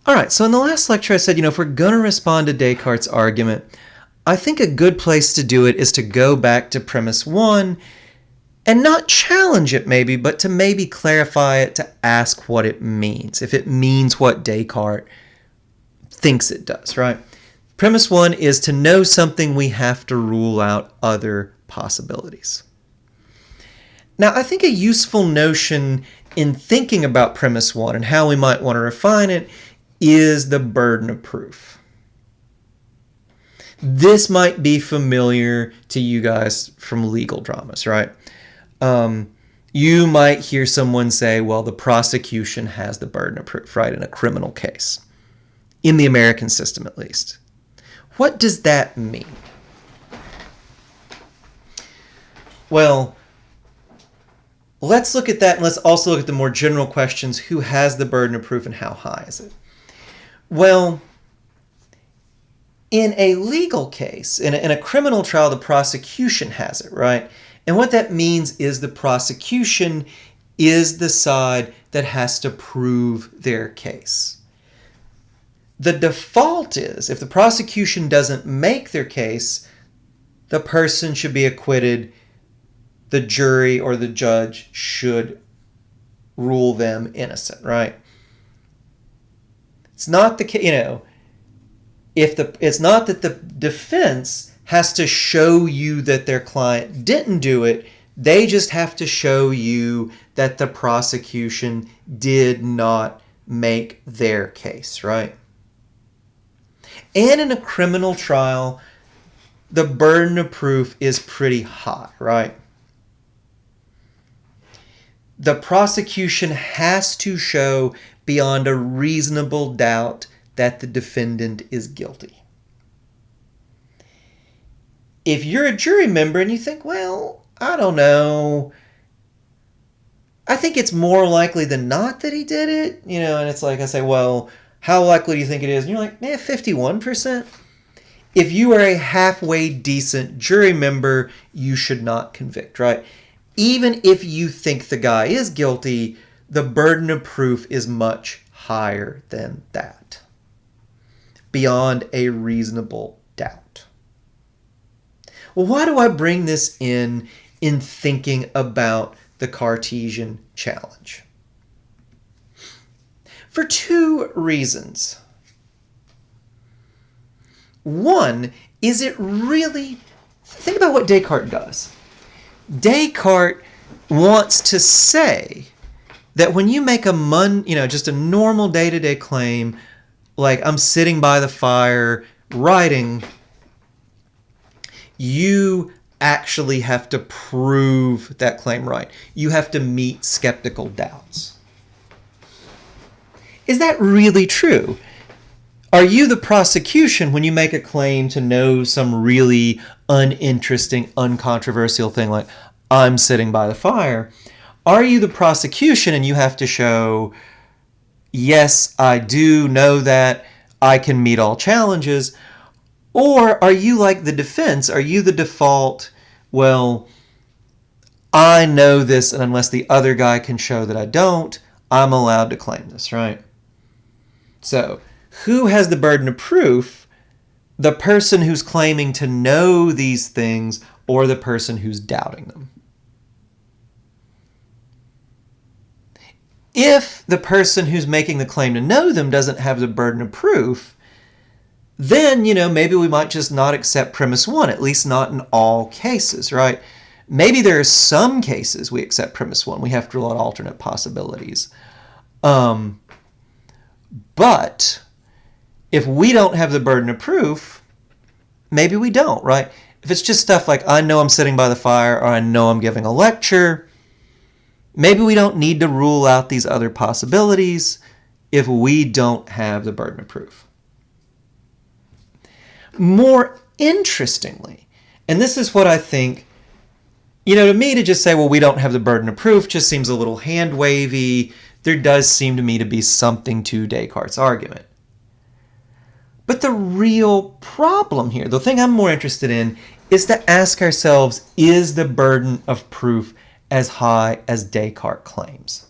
All right, so in the last lecture I said, if we're going to respond to Descartes' argument, I think a good place to do it is to go back to premise 1 and not challenge it maybe, but to maybe clarify it, to ask what it means, if it means what Descartes thinks it does, right? Premise 1 is to know something, we have to rule out other possibilities. Now, I think a useful notion in thinking about premise 1 and how we might want to refine it is the burden of proof. This might be familiar to you guys from legal dramas, right? You might hear someone say, well, the prosecution has the burden of proof, right, in a criminal case, in the American system at least. What does that mean? Well, let's look at that, and let's also look at the more general questions. Who has the burden of proof and how high is it? Well, in a legal case, in a criminal trial, the prosecution has it, right? And what that means is the prosecution is the side that has to prove their case. The default is, if the prosecution doesn't make their case, the person should be acquitted. The jury or the judge should rule them innocent, right? It's not the case, it's not that the defense has to show you that their client didn't do it. They just have to show you that the prosecution did not make their case, right? And in a criminal trial, the burden of proof is pretty high, right? The prosecution has to show beyond a reasonable doubt that the defendant is guilty. If you're a jury member and you think, well, I don't know, I think it's more likely than not that he did it, and it's like I say, well, how likely do you think it is? And you're like, 51%. If you are a halfway decent jury member, you should not convict, right? Even if you think the guy is guilty, the burden of proof is much higher than that, beyond a reasonable doubt. Well, why do I bring this in thinking about the Cartesian challenge? For two reasons. One is think about what Descartes does. Descartes wants to say that when you make just a normal day-to-day claim, like I'm sitting by the fire writing, you actually have to prove that claim right. You have to meet skeptical doubts. Is that really true? Are you the prosecution when you make a claim to know some really uninteresting, uncontroversial thing like I'm sitting by the fire? Are you the prosecution and you have to show, yes, I do know that, I can meet all challenges? Or are you like the defense? Are you the default, well, I know this, and unless the other guy can show that I don't, I'm allowed to claim this, right? So, who has the burden of proof? The person who's claiming to know these things or the person who's doubting them? If the person who's making the claim to know them doesn't have the burden of proof, then, maybe we might just not accept premise 1, at least not in all cases, right? Maybe there are some cases we accept premise 1. We have to rule out alternate possibilities. But if we don't have the burden of proof, maybe we don't, right? If it's just stuff like I know I'm sitting by the fire or I know I'm giving a lecture, maybe we don't need to rule out these other possibilities if we don't have the burden of proof. More interestingly, and this is what I think, to me to just say, well, we don't have the burden of proof just seems a little hand-wavy. There does seem to me to be something to Descartes' argument. But the real problem here, the thing I'm more interested in, is to ask ourselves, is the burden of proof as high as Descartes claims?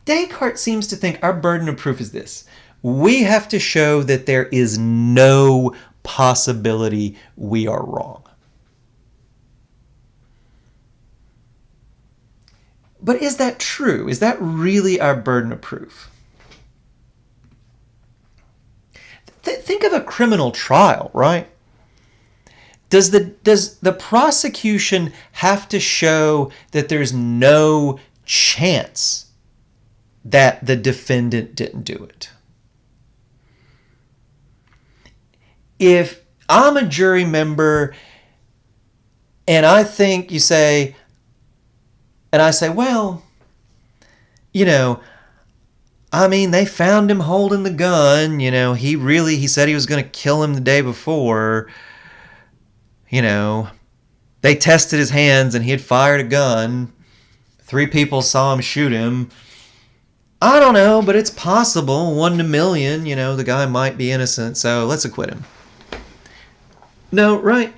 Descartes seems to think our burden of proof is this. We have to show that there is no possibility we are wrong. But is that true? Is that really our burden of proof? Think of a criminal trial, right? Does the prosecution have to show that there's no chance that the defendant didn't do it? If I'm a jury member and I think you say, and I say, well, they found him holding the gun, he said he was going to kill him the day before, they tested his hands and he had fired a gun. 3 people saw him shoot him. I don't know, but it's possible, 1 in a million, the guy might be innocent, so let's acquit him. No, right?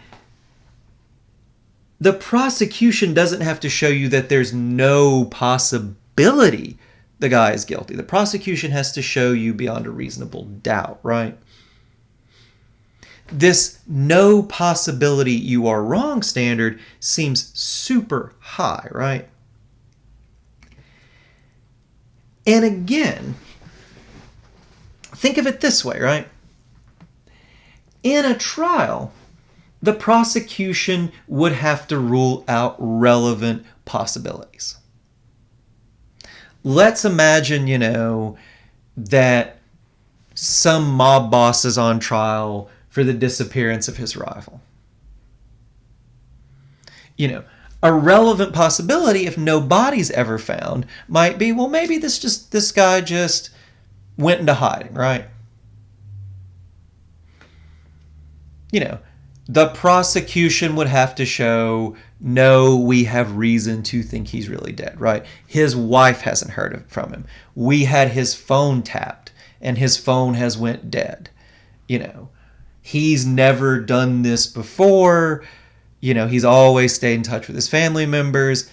The prosecution doesn't have to show you that there's no possibility the guy is guilty. The prosecution has to show you beyond a reasonable doubt, right? This no possibility you are wrong standard seems super high, right? And again, think of it this way, right? In a trial, the prosecution would have to rule out relevant possibilities. Let's imagine, that some mob boss is on trial for the disappearance of his rival. A relevant possibility, if no body's ever found, might be, well, maybe this guy just went into hiding, right? The prosecution would have to show, no, we have reason to think he's really dead, right? His wife hasn't heard from him. We had his phone tapped, and his phone has went dead. He's never done this before. He's always stayed in touch with his family members.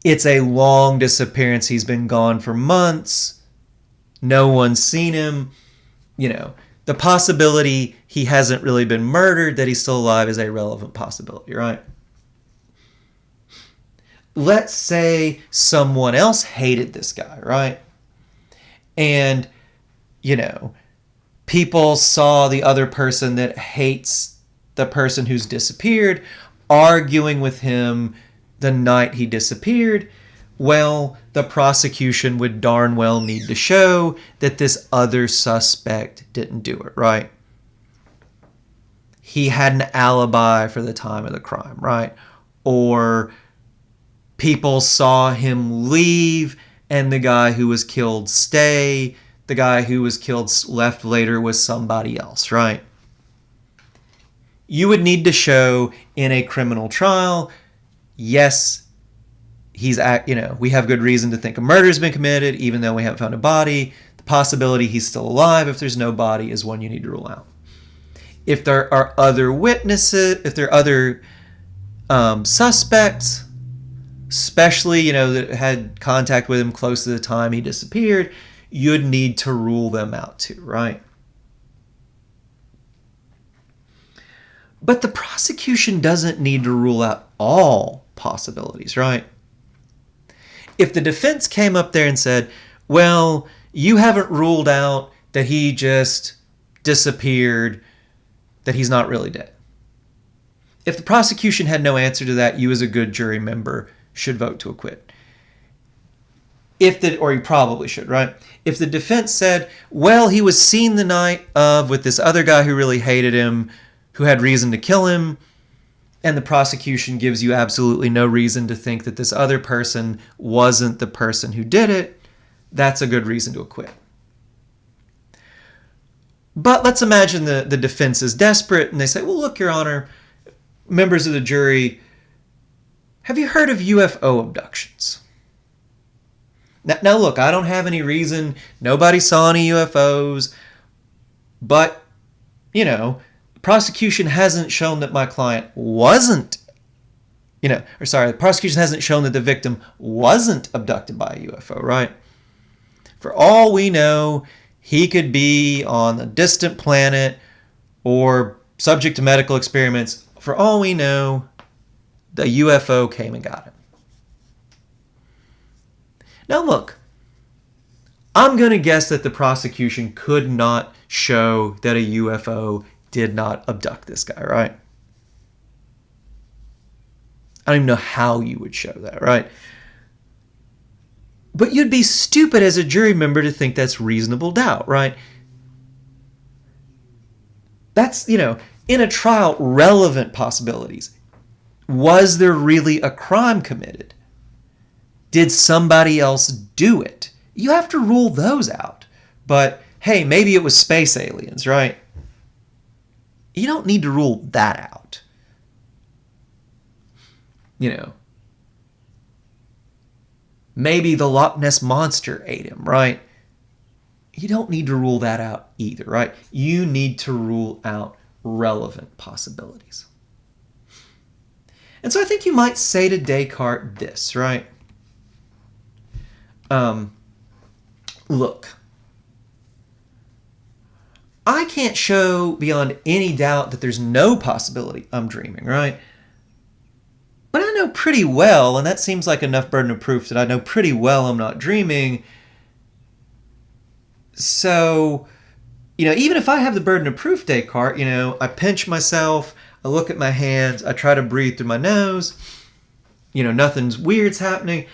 It's a long disappearance. He's been gone for months. No one's seen him. The possibility he hasn't really been murdered, that he's still alive, is a relevant possibility, right? Let's say someone else hated this guy, right? And, people saw the other person that hates the person who's disappeared arguing with him the night he disappeared. Well, the prosecution would darn well need to show that this other suspect didn't do it, right? He had an alibi for the time of the crime, right? Or people saw him leave and the guy who was killed stay. The guy who was killed left later was somebody else, right? You would need to show in a criminal trial, yes, we have good reason to think a murder's been committed, even though we haven't found a body. The possibility he's still alive, if there's no body, is one you need to rule out. If there are other witnesses, if there are other suspects, especially, that had contact with him close to the time he disappeared, you'd need to rule them out too, right? But the prosecution doesn't need to rule out all possibilities, right? If the defense came up there and said, well, you haven't ruled out that he just disappeared, that he's not really dead. If the prosecution had no answer to that, you as a good jury member should vote to acquit. Or you probably should, right? If the defense said, well, he was seen the night of with this other guy who really hated him, who had reason to kill him, and the prosecution gives you absolutely no reason to think that this other person wasn't the person who did it, that's a good reason to acquit. But let's imagine the defense is desperate and they say, well, look, Your Honor, members of the jury, have you heard of UFO abductions? Now look, I don't have any reason. Nobody saw any UFOs. But, the prosecution hasn't shown that my client wasn't The prosecution hasn't shown that the victim wasn't abducted by a UFO, right? For all we know, he could be on a distant planet or subject to medical experiments. For all we know, the UFO came and got him. Now look, I'm going to guess that the prosecution could not show that a UFO did not abduct this guy, right? I don't even know how you would show that, right? But you'd be stupid as a jury member to think that's reasonable doubt, right? That's, in a trial, relevant possibilities. Was there really a crime committed? Did somebody else do it? You have to rule those out. But, hey, maybe it was space aliens, right? You don't need to rule that out. Maybe the Loch Ness Monster ate him, right? You don't need to rule that out either, right? You need to rule out relevant possibilities. And so I think you might say to Descartes this, right? Look, I can't show beyond any doubt that there's no possibility I'm dreaming, right? But I know pretty well, and that seems like enough burden of proof that I know pretty well I'm not dreaming. So, even if I have the burden of proof, Descartes, I pinch myself, I look at my hands, I try to breathe through my nose, nothing's weird's happening.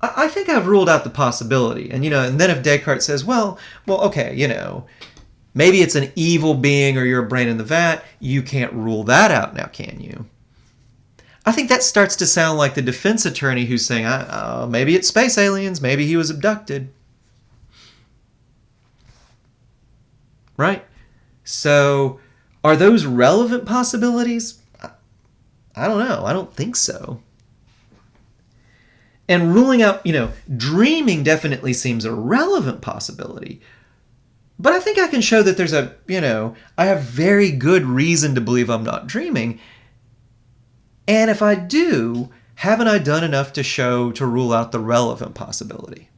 I think I've ruled out the possibility. And, and then if Descartes says, well, okay, maybe it's an evil being or you're a brain in the vat, you can't rule that out now, can you? I think that starts to sound like the defense attorney who's saying, maybe it's space aliens, maybe he was abducted. Right? So, are those relevant possibilities? I don't know. I don't think so. And ruling out, dreaming definitely seems a relevant possibility. But I think I can show that there's I have very good reason to believe I'm not dreaming. And if I do, haven't I done enough to rule out the relevant possibility?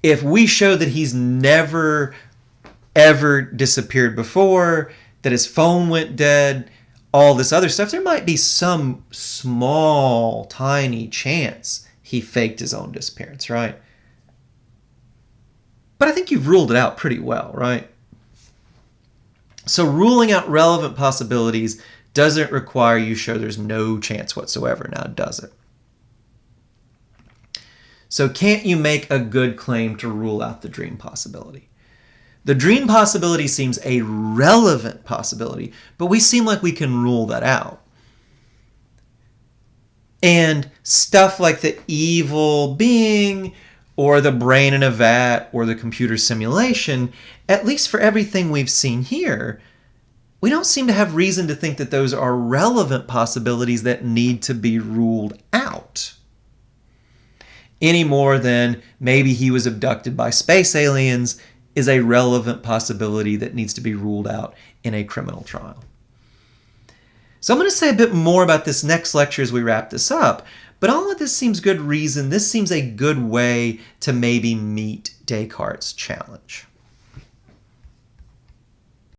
If we show that he's never, ever disappeared before, that his phone went dead, all this other stuff, there might be some small, tiny chance he faked his own disappearance, right? But I think you've ruled it out pretty well, right? So ruling out relevant possibilities doesn't require you show there's no chance whatsoever, now does it? So can't you make a good claim to rule out the dream possibility? The dream possibility seems a relevant possibility, but we seem like we can rule that out. And stuff like the evil being or the brain in a vat or the computer simulation, at least for everything we've seen here, we don't seem to have reason to think that those are relevant possibilities that need to be ruled out. Any more than maybe he was abducted by space aliens is a relevant possibility that needs to be ruled out in a criminal trial. So I'm going to say a bit more about this next lecture as we wrap this up, but all of this seems good reason. This seems a good way to maybe meet Descartes' challenge.